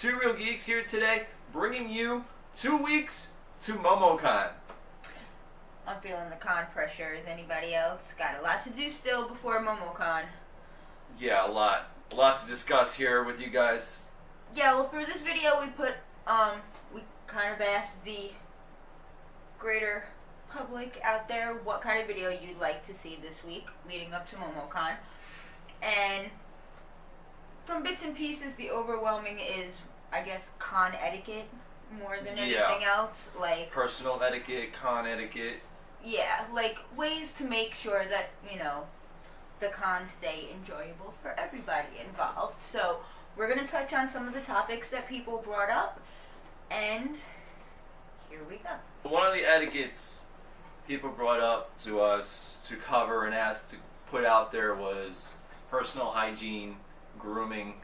Two Real Geeks here today, bringing you 2 weeks to MomoCon. I'm feeling the con pressure. Is anybody else? Got a lot to do still before MomoCon. Yeah, a lot to discuss here with you guys. Yeah, well, for this video, we kind of asked the greater public out there what kind of video you'd like to see this week leading up to MomoCon. And from bits and pieces, the overwhelming is, I guess, con etiquette more than anything else. Like personal etiquette, con etiquette. Yeah, like ways to make sure that, the cons stay enjoyable for everybody involved. So we're going to touch on some of the topics that people brought up, and here we go. One of the etiquettes people brought up to us to cover and asked to put out there was personal hygiene, grooming.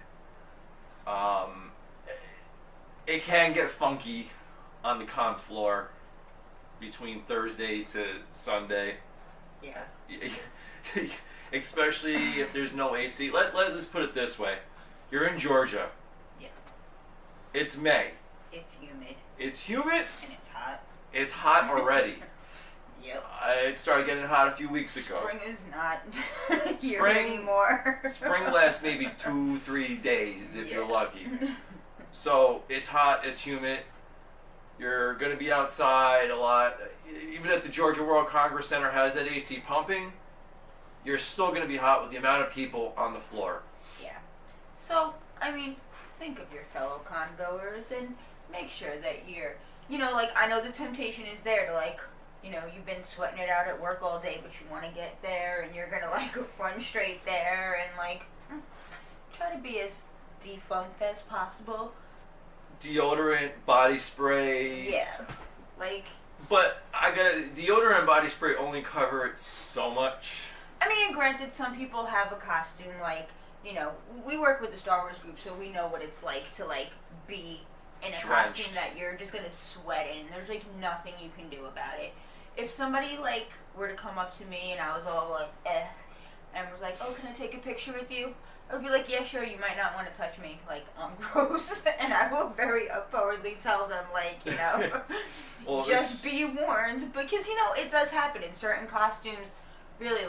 It can get funky on the con floor between Thursday to Sunday. Yeah. Especially if there's no AC. Let's put it this way. You're in Georgia. Yeah. It's May. It's humid. It's humid. And it's hot. It's hot already. Yep. It started getting hot a few weeks ago. Spring is not here anymore. Spring lasts maybe 2-3 days if you're lucky. So it's hot, it's humid. You're going to be outside a lot. Even at the Georgia World Congress Center has that AC pumping, you're still going to be hot with the amount of people on the floor. Yeah. So, think of your fellow con-goers and make sure that you're, I know the temptation is there to, you've been sweating it out at work all day, but you want to get there, and you're going to, run straight there, and, try to be as defunct as possible. Deodorant, body spray. Yeah. But deodorant and body spray only cover it so much. And granted, some people have a costume, we work with the Star Wars group, so we know what it's like to, be in a costume that you're just going to sweat in. There's, nothing you can do about it. If somebody, were to come up to me and I was all and was like, oh, can I take a picture with you? I would be like, yeah, sure, you might not want to touch me. I'm gross. And I will very forwardly tell them, well, just be warned. Because, it does happen in certain costumes. Really,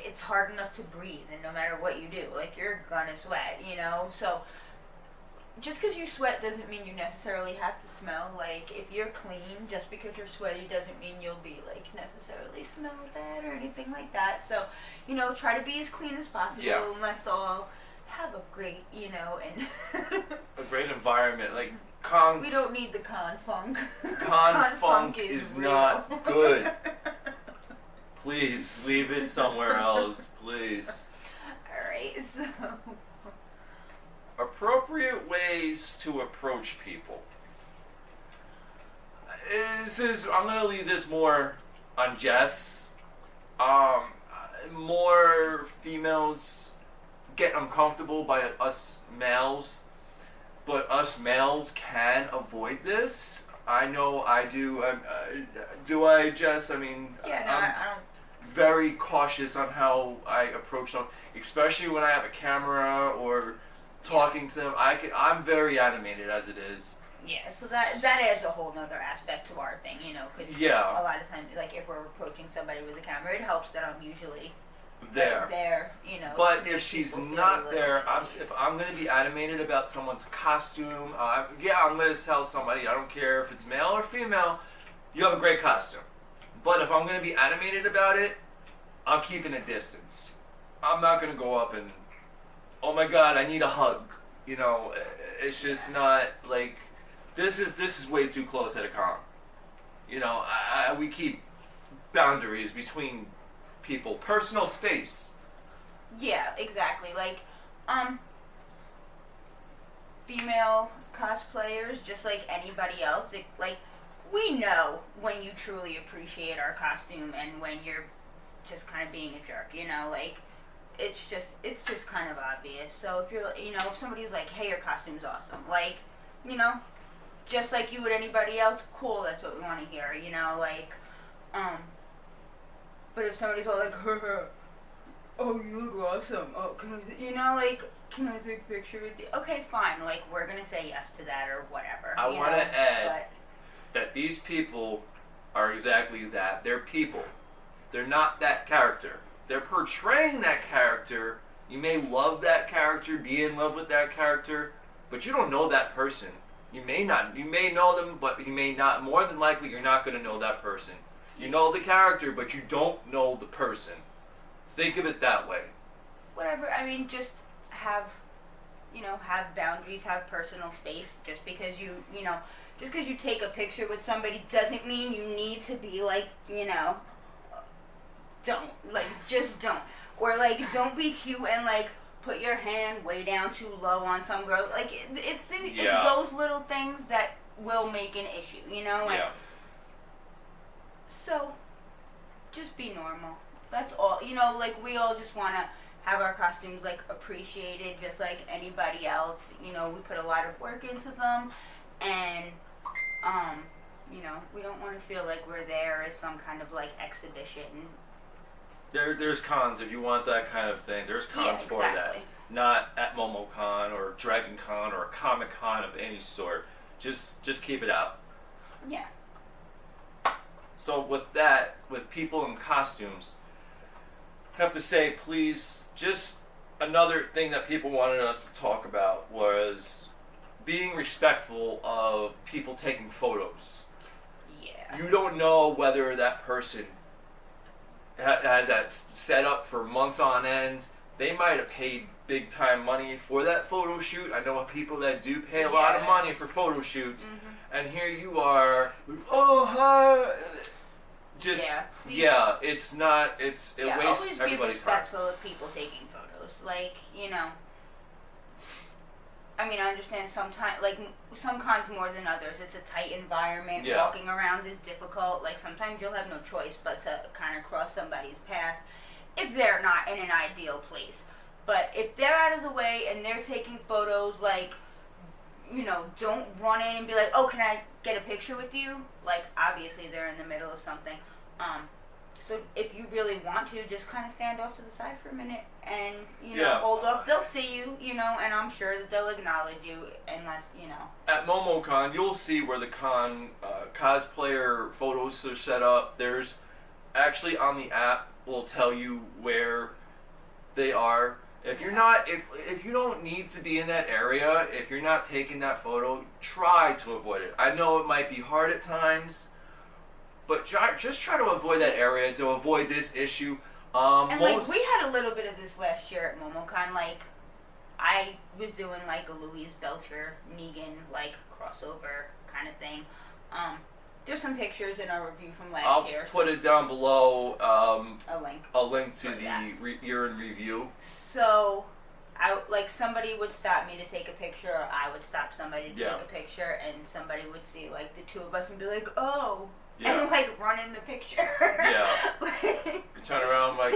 it's hard enough to breathe. And no matter what you do, you're gonna sweat, So, just because you sweat doesn't mean you necessarily have to smell. If you're clean, just because you're sweaty doesn't mean you'll be, necessarily smell bad or anything like that. So, try to be as clean as possible, and let's all have a great, and a great environment. We don't need the con funk. Con funk is not good. Please, leave it somewhere else, please. Alright, so appropriate ways to approach people. I'm going to leave this more on Jess. More females get uncomfortable by us males, but us males can avoid this. I know I do. Do I, Jess? I don't. Very cautious on how I approach them, especially when I have a camera or talking to them. I'm very animated as it is. Yeah, so that adds a whole nother aspect to our thing, because a lot of times, if we're approaching somebody with a camera, it helps that I'm usually there, But if she's not there, if I'm going to be animated about someone's costume, I'm going to tell somebody, I don't care if it's male or female, you have a great costume. But if I'm going to be animated about it, I'm keeping a distance. I'm not going to go up and, oh my God, I need a hug. It's just not this is way too close at a con. We keep boundaries between people, personal space. Yeah, exactly. Female cosplayers, just like anybody else, we know when you truly appreciate our costume and when you're just kind of being a jerk, it's just kind of obvious. So if you're, if somebody's like, hey, your costume's awesome, just like you would anybody else, cool, that's what we want to hear, But if somebody's all like, oh, you look awesome. Oh, can I, like, can I take a picture with you? Okay, fine. Like, we're gonna say yes to that or whatever. I want to add that these people are exactly that. They're people. They're not that character. They're portraying that character. You may love that character, be in love with that character, but you don't know that person. You may not. You may know them, but you may not. More than likely, you're not going to know that person. You know the character, but you don't know the person. Think of it that way. Whatever. I mean, just have boundaries, have personal space. Just because just because you take a picture with somebody doesn't mean you need to be like, just don't. Or, like, don't be cute and, like, put your hand way down too low on some girl. Like, it's those little things that will make an issue, Yeah. So, just be normal. That's all. Like, we all just want to have our costumes, like, appreciated just like anybody else. We put a lot of work into them, and, we don't want to feel like we're there as some kind of, like, exhibition. There's cons if you want that kind of thing. There's cons for that. Not at MomoCon or Dragon Con or Comic Con of any sort. Just keep it out. Yeah. So with that, with people in costumes, I have to say, please, just another thing that people wanted us to talk about was being respectful of people taking photos. Yeah. You don't know whether that person has that set up for months on end. They might have paid big time money for that photo shoot. I know of people that do pay a lot of money for photo shoots, and here you are, oh hi, just it's not. It wastes everybody's time. Always be respectful of people taking photos. Like, I mean, I understand sometimes, like, some cons more than others. It's a tight environment. Yeah. Walking around is difficult. Like, sometimes you'll have no choice but to kind of cross somebody's path if they're not in an ideal place. But if they're out of the way and they're taking photos, like, don't run in and be like, oh, can I get a picture with you? Like, obviously they're in the middle of something. So if you really want to, just kind of stand off to the side for a minute and, hold up. They'll see you, and I'm sure that they'll acknowledge you unless, At MomoCon, you'll see where the cosplayer photos are set up. There's actually on the app will tell you where they are. If you're not, if you don't need to be in that area, if you're not taking that photo, try to avoid it. I know it might be hard at times, but just try to avoid that area to avoid this issue. And we had a little bit of this last year at MomoCon. Like, I was doing like a Louise Belcher Negan like crossover kind of thing. There's some pictures in our review from last year. I'll put it down below. A link to the year in review. So, somebody would stop me to take a picture, or I would stop somebody to take a picture, and somebody would see like the two of us and be like, oh. Yeah. And like run in the picture. Yeah. You turn around like,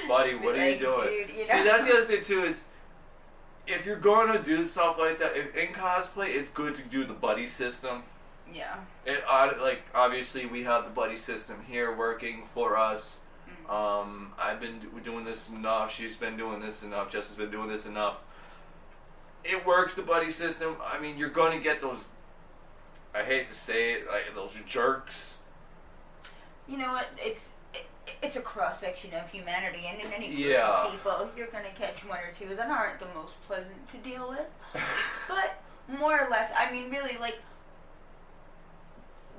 buddy, what are you doing? Dude, See, that's the other thing too is, if you're going to do stuff like that in cosplay, it's good to do the buddy system. Yeah. Obviously we have the buddy system here working for us. I've been doing this enough. She's been doing this enough. Jess has been doing this enough. It works, the buddy system. I mean, you're going to get those. I hate to say it, like those jerks. You know what? It's a cross section of humanity, and in any group of people, you're gonna catch one or two that aren't the most pleasant to deal with. But more or less, I mean, really, like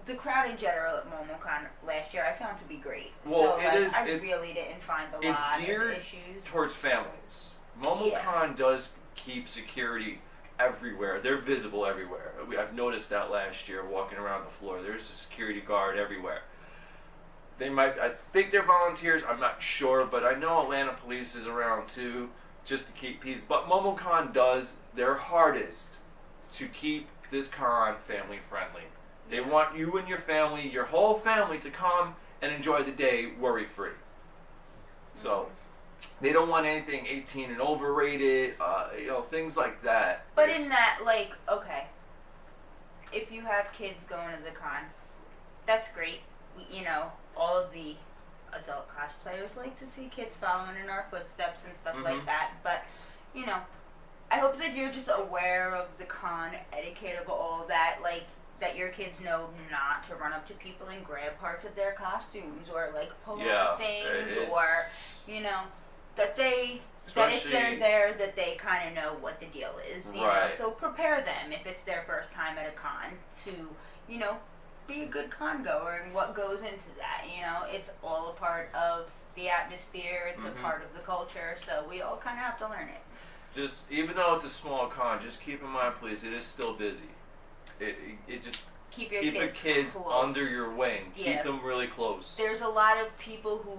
the crowd in general at MomoCon last year, I found to be great. Well, so, I really didn't find a lot of issues. It's geared towards families. MomoCon does keep security everywhere. They're visible everywhere. I've noticed that last year walking around the floor. There's a security guard everywhere. I think they're volunteers, I'm not sure, but I know Atlanta Police is around too, just to keep peace. But MomoCon does their hardest to keep this con family friendly. They want you and your family, your whole family, to come and enjoy the day worry-free. So they don't want anything 18 and over rated, things like that. But in that, okay, if you have kids going to the con, that's great. All of the adult cosplayers like to see kids following in our footsteps and stuff Mm-hmm. like that. But, you know, I hope that you're just aware of the con etiquette of all that, like, that your kids know not to run up to people and grab parts of their costumes or, like, pull out things or, you know, that they... That if they're there, that they kind of know what the deal is, you know. So prepare them if it's their first time at a con to, you know, be a good con goer and what goes into that. You know, it's all a part of the atmosphere. It's a part of the culture. So we all kind of have to learn it. Just even though it's a small con, just keep in mind, please, it is still busy. It just keep your kids under your wing. Yeah. Keep them really close. There's a lot of people who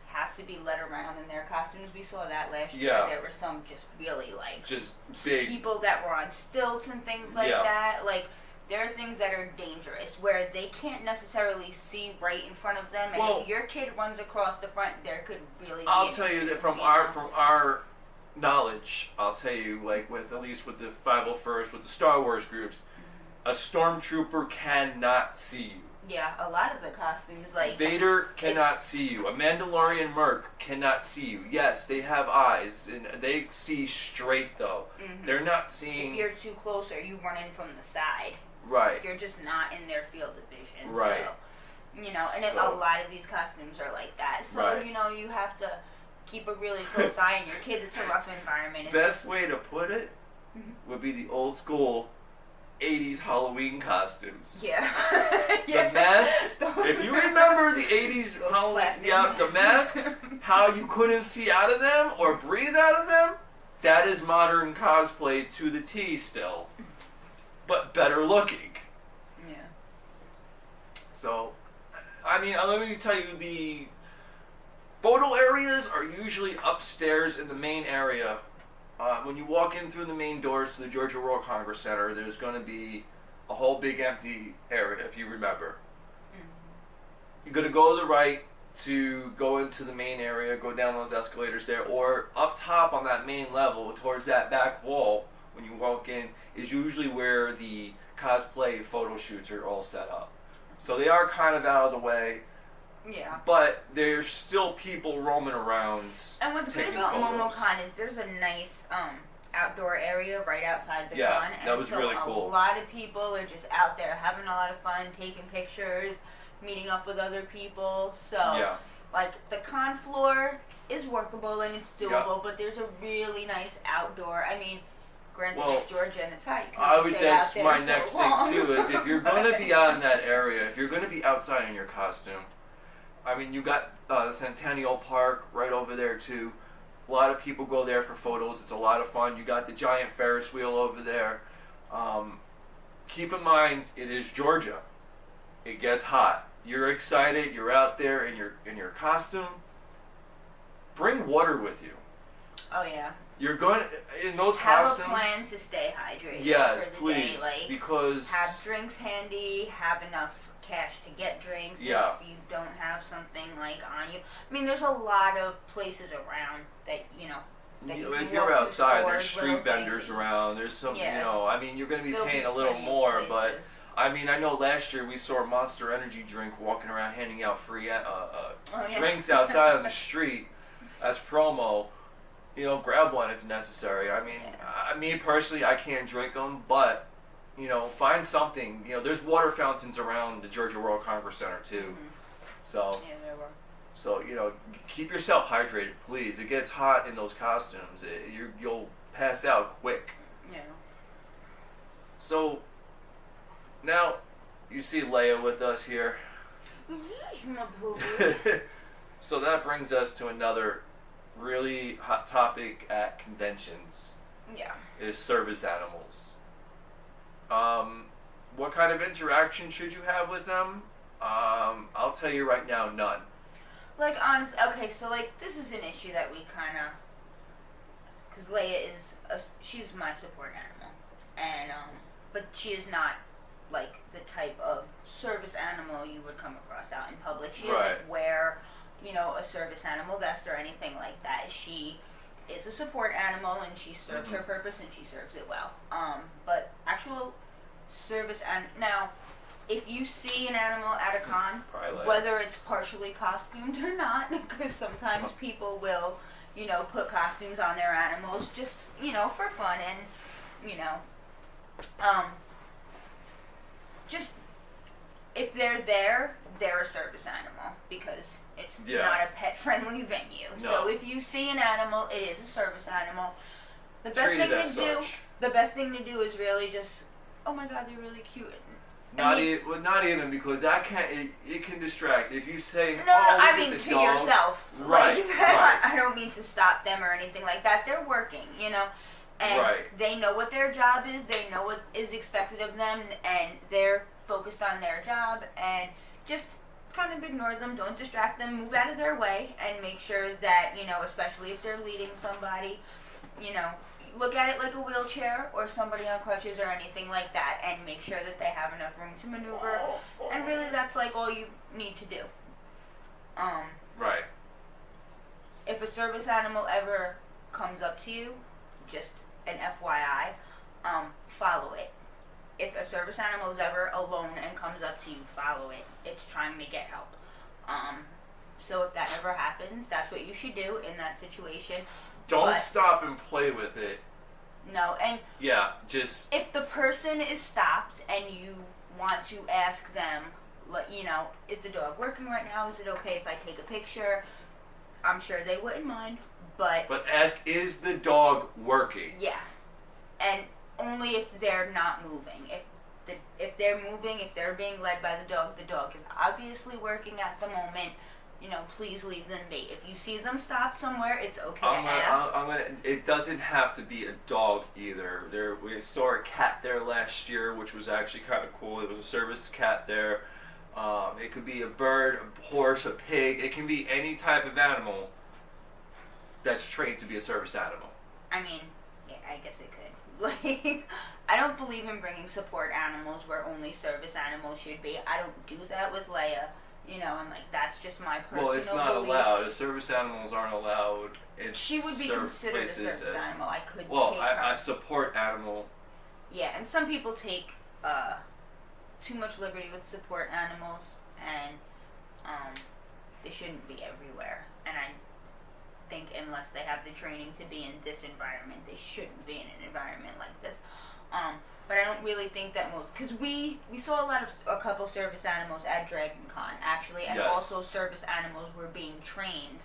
have to be led around in their costumes. We saw that last year. Yeah. There were some just really like just big people that were on stilts and things like that. Like there are things that are dangerous where they can't necessarily see right in front of them, and if your kid runs across the front, there could really be I'll tell you that from our knowledge, I'll tell you, like with at least with the 501st, with the Star Wars groups, a stormtrooper cannot see you. Yeah, a lot of the costumes, like... Vader cannot see you. A Mandalorian merc cannot see you. Yes, they have eyes, and they see straight, though. Mm-hmm. They're not seeing... If you're too close or you run in from the side. Right. You're just not in their field of vision. Right. So, you know, and a lot of these costumes are like that. So, you know, you have to keep a really close eye on your kids. It's a rough environment. Best way to put it would be the old school 80s Halloween costumes. Yeah. The masks, if you remember the 80s Halloween, the masks, how you couldn't see out of them or breathe out of them, that is modern cosplay to the T still, but better looking. Yeah. So, I mean, let me tell you, the photo areas are usually upstairs in the main area. When you walk in through the main doors to the Georgia World Congress Center, there's going to be a whole big empty area, if you remember. You're going to go to the right to go into the main area, go down those escalators there, or up top on that main level towards that back wall when you walk in is usually where the cosplay photo shoots are all set up. So they are kind of out of the way. Yeah. But there's still people roaming around. And what's good about MomoCon is there's a nice outdoor area right outside the con. And that was really cool. A lot of people are just out there having a lot of fun, taking pictures, meeting up with other people. So, like, the con floor is workable and it's doable, but there's a really nice outdoor. I mean, granted, it's Georgia and it's hot. You can't stay out there my next thing, too, is if you're going to be out in that area, if you're going to be outside in your costume, I mean, you got Centennial Park right over there, too. A lot of people go there for photos. It's a lot of fun. You got the giant Ferris wheel over there. Keep in mind, it is Georgia. It gets hot. You're excited. You're out there in your costume. Bring water with you. Oh, yeah. You're going to, in those costumes. Have a plan to stay hydrated. Yes, for the please. Day. Like, because. Have drinks handy. Have enough cash to get drinks if you don't have something like on you. I mean, there's a lot of places around that that you can if you're outside, stores, there's street vendors around. There's some, I mean, you're going to be paying a little more, but I mean, I know last year we saw a Monster Energy drink walking around handing out free drinks outside on the street as promo. You know, grab one if necessary. I mean, me personally, I can't drink them, but find something. There's water fountains around the Georgia World Congress Center too. So, there were. So, keep yourself hydrated, please. It gets hot in those costumes. You'll pass out quick. Yeah. So, now you see Leia with us here. So that brings us to another really hot topic at conventions. Yeah. Is service animals. What kind of interaction should you have with them? I'll tell you right now, none. Like, honestly, okay, so, like, this is an issue that we kind of, because Leia she's my support animal, and, but she is not, like, the type of service animal you would come across out in public. She doesn't wear, a service animal vest or anything like that. She is a support animal, and she serves her purpose, and she serves it well. But actual service, and now, if you see an animal at a con, whether it's partially costumed or not, because sometimes people will, put costumes on their animals just, for fun, and, just, if they're there, they're a service animal, because it's not a pet-friendly venue. No. So if you see an animal, it is a service animal. The best thing to do is really just, oh my God, they're really cute. Not even because that it can distract. If you say, no, I mean to dog, yourself, right? I don't mean to stop them or anything like that. They're working, and they know what their job is. They know what is expected of them, and they're focused on their job. And just kind of ignore them. Don't distract them. Move out of their way, and make sure that especially if they're leading somebody, look at it like a wheelchair or somebody on crutches or anything like that, and make sure that they have enough room to maneuver. And really, that's like all you need to do. Right. If a service animal ever comes up to you, just an FYI, follow it. If a service animal is ever alone and comes up to you, follow it. It's trying to get help. So if that ever happens, that's what you should do in that situation. Don't stop and play with it. No, and just if the person is stopped and you want to ask them, is the dog working right now? Is it okay if I take a picture? I'm sure they wouldn't mind, but ask, is the dog working? Yeah, and only if they're not moving. If they're moving, if they're being led by the dog is obviously working at the moment. Please leave them be. If you see them stop somewhere, it's okay to ask. It doesn't have to be a dog either. We saw a cat there last year, which was actually kind of cool. It was a service cat there. It could be a bird, a horse, a pig. It can be any type of animal that's trained to be a service animal. I mean, yeah, I guess it could. I don't believe in bringing support animals where only service animals should be. I don't do that with Leia. I'm like, that's just my personal Well, it's not belief. allowed. Service animals aren't allowed in She would be considered a service animal. I could take her. A support animal. Yeah, and some people take too much liberty with support animals, and they shouldn't be everywhere. And I think unless they have the training to be in this environment, they shouldn't be in an environment like this. But I don't really think that because we saw a couple service animals at Dragon Con actually, and also service animals were being trained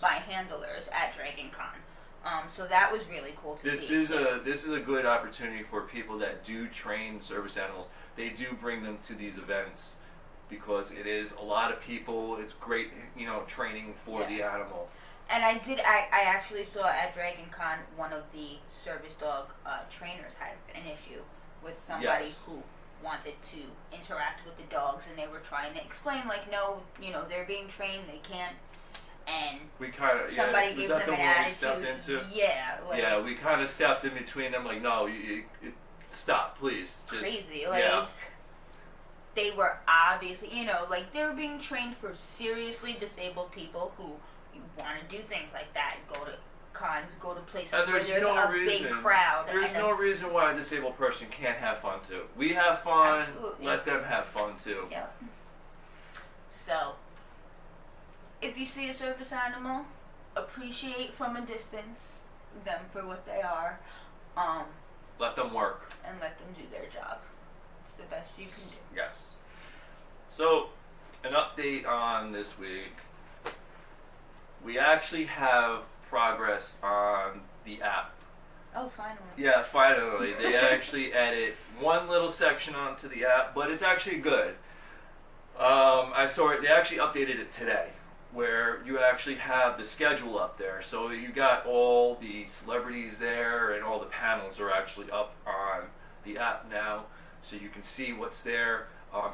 by handlers at Dragon Con. So that was really cool to see. This is a good opportunity for people that do train service animals. They do bring them to these events because it is a lot of people. It's great, training for the animal. And I actually saw at Dragon Con one of the service dog trainers had an issue with somebody who wanted to interact with the dogs, and they were trying to explain, no, they're being trained, they can't, and somebody gave them an attitude. We kind of stepped in between them, no, stop, please. Just, crazy, they were obviously, they were being trained for seriously disabled people who want to do things like that, go to cons, go to places where there's big crowd. There's no reason why a disabled person can't have fun too. We have fun, absolutely. Let them have fun too. Yeah. So, if you see a service animal, appreciate from a distance them for what they are. Let them work. And let them do their job. It's the best you can do. Yes. So, an update on this week. We actually have progress on the app. Oh, finally. Yeah, finally. They actually added one little section onto the app, but it's actually good. I saw it, they actually updated it today, where you actually have the schedule up there. So you got all the celebrities there, and all the panels are actually up on the app now, so you can see what's there.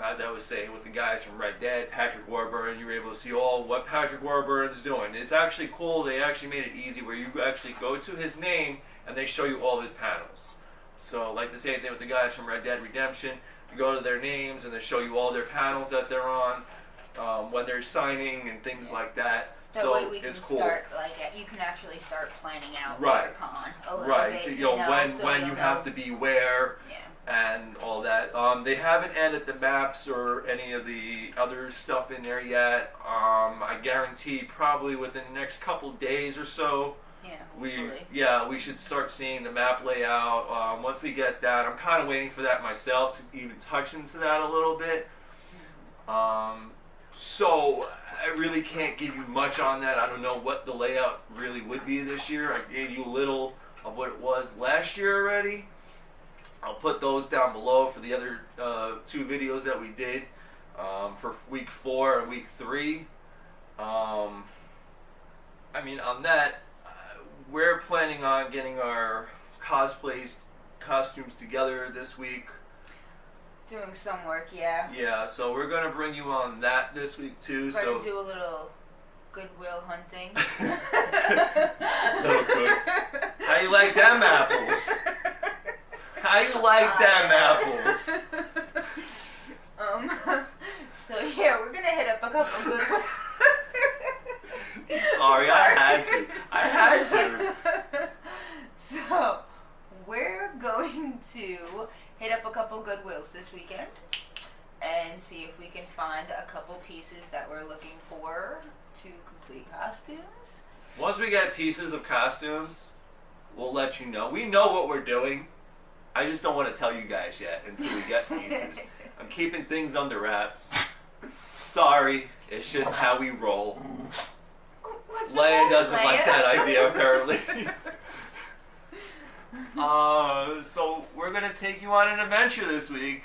As I was saying with the guys from Red Dead, Patrick Warburton, you were able to see all what Patrick Warburton's doing. It's actually cool. They actually made it easy where you actually go to his name and they show you all his panels. So like the same thing with the guys from Red Dead Redemption. You go to their names and they show you all their panels that they're on, when they're signing and things like that. That way we can start, you can actually start planning out your con a little bit. When you have to be where. Yeah. and all that. They haven't added the maps or any of the other stuff in there yet. I guarantee probably within the next couple days or so, we should start seeing the map layout. Once we get that, I'm kind of waiting for that myself to even touch into that a little bit. So I really can't give you much on that. I don't know what the layout really would be this year. I gave you a little of what it was last year already. I'll put those down below for the other 2 videos that we did for week 4 and week 3. I mean, on that, we're planning on getting our costumes together this week. Doing some work, yeah. Yeah, so we're gonna bring you on that this week too. We're so gonna do a little goodwill hunting. Little good. How you like them apples? How you like them apples? So yeah, we're gonna hit up a couple goodwill. Sorry, I had to. So we're going to hit up a couple Goodwills this weekend and see if we can find a couple pieces that we're looking for to complete costumes. Once we get pieces of costumes, we'll let you know. We know what we're doing. I just don't want to tell you guys yet until we get pieces. I'm keeping things under wraps. Sorry, it's just how we roll. Leia doesn't like that idea, apparently. So we're gonna take you on an adventure this week.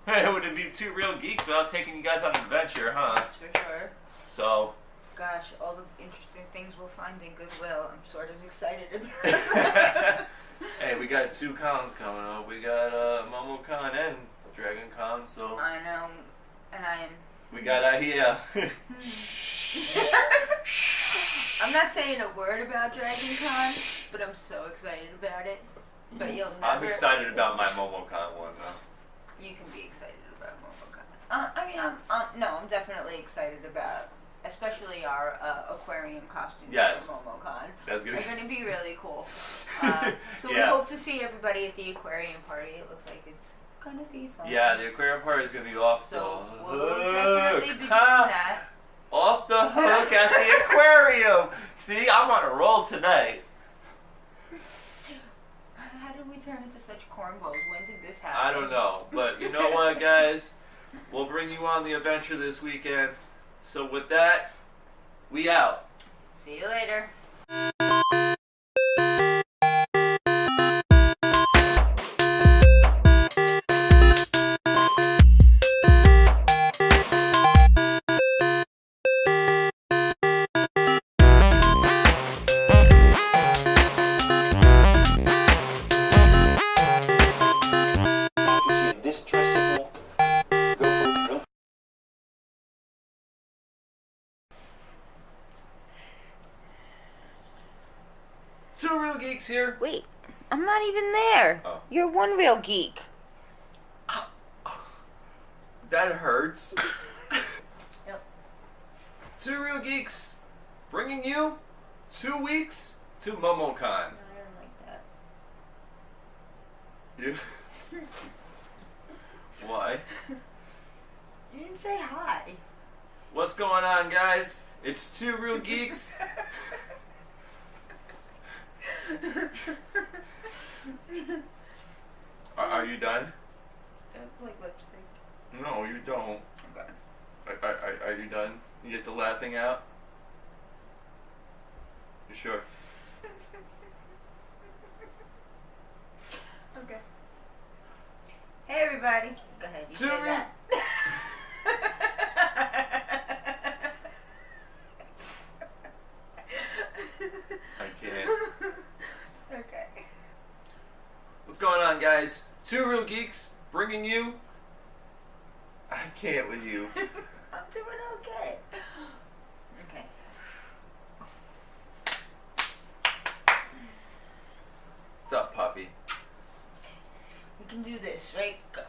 It wouldn't be 2 real geeks without taking you guys on an adventure, huh? For sure. So. Gosh, all the interesting things we'll find in Goodwill. I'm sort of excited about. Hey, we got 2 cons coming up. We got MomoCon and Dragon Con, so. I know, and I am. We got here. I'm not saying a word about Dragon Con, but I'm so excited about it. But you'll never. I'm excited about my MomoCon one though. You can be excited about MomoCon. I mean, I'm definitely excited about, especially our aquarium costumes for MomoCon. That's They're going to be really cool. So we hope to see everybody at the aquarium party. It looks like it's going to be fun. Yeah, the aquarium party is going to be off the hook. We'll definitely be doing that. Off the hook at the aquarium. See, I'm on a roll tonight. How did we turn into such cornballs? When did this happen? I don't know, but you know what, guys? We'll bring you on the adventure this weekend. So with that, we out. See you later. Two real geeks here. Wait, I'm not even there. Oh. You're one real geek. That hurts. Yep. Two real geeks bringing you 2 weeks to MomoCon. I don't like that. You? Why? You didn't say hi. What's going on, guys? It's 2 real geeks. Are you done? I have like lipstick. No, you don't. Okay. Are you done? You get the laughing out? You sure? Okay. Hey everybody. Go ahead. You say that. I can't. Okay. What's going on, guys? 2 real geeks bringing you. I can't with you. I'm doing okay. Okay. What's up, puppy? We can do this, right? Go.